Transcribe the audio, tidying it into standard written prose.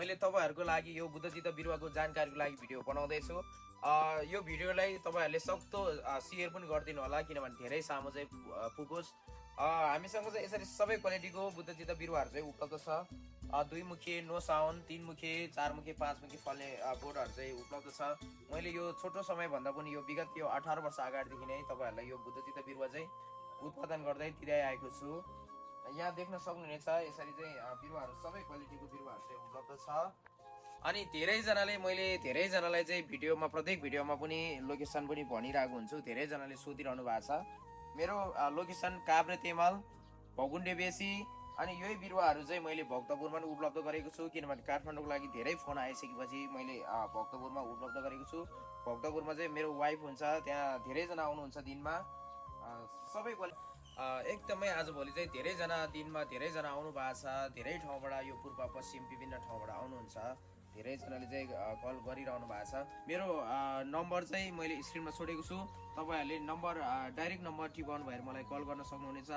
मैले तपाईहरुको लागि यो बुद्धचित्त बिरुवाको जानकारीको लागि भिडियो बनाउँदैछु। यो भिडियोलाई तपाईहरुले सक्दो शेयर पनि गरिदिनु होला किनभने धेरै सामु चाहिँ पुगोस्। हामीसँग चाहिँ यसरी सबै क्वालिटीको बुद्धचित्त बिरुवाहरु चाहिँ उपलब्ध छ। 2 मुखे, नो साउन्ड, 3 मुखे, 4 मुखे, 5 मुखे फल्ने बोटहरु चाहिँ उपलब्ध छ। मैले यो छोटो समय भन्दा पनि यो विगत यो 18 वर्ष अगाडिदेखि नै तपाईहरुलाई यो बुद्धचित्त बिरुवा चाहिँ उत्पादन गर्दै दिँदै आएको छु। यहाँ देख्न सक्नुहुनेछ यसरी चाहिँ बिरुवाहरु सबै क्वालिटीको बिरुवाहरु चाहिँ उपलब्ध छ। अनि मैले धेरैजनालाई चाहिँ भिडियोमा प्रत्येक भिडियोमा पनि लोकेसन पनि भनिरहेको हुन्छु। धेरैजनाले सोधिरहनु भएको छ। मेरो लोकेसन काभ्रे तेमाल, भगुन्डे बेसी अनि यही बिरुवाहरु चाहिँ मैले भक्तपुरमा पनि उपलब्ध गरेको छु किनभने काठमाडौँको लागि धेरै फोन आइसकेपछि मैले भक्तपुरमा उपलब्ध गरेको छु। भक्तपुरमा चाहिँ मेरो वाइफ हुन्छ, त्यहाँ धेरैजना आउनुहुन्छ दिनमा। सबै एकदमै आजभोलि चाहिँ धेरैजना दिनमा धेरैजना आउनु भएको छ। धेरै ठाउँबाट यो पूर्व पश्चिम विभिन्न ठाउँबाट आउनुहुन्छ। धेरैजनाले चाहिँ कल गरिरहनु भएको छ। मेरो नम्बर चाहिँ मैले स्क्रिनमा छोडेको छु। तपाईहरुले नम्बर डाइरेक्ट नम्बर टिपाउनु भएर मलाई कल गर्न सक्नुहुनेछ।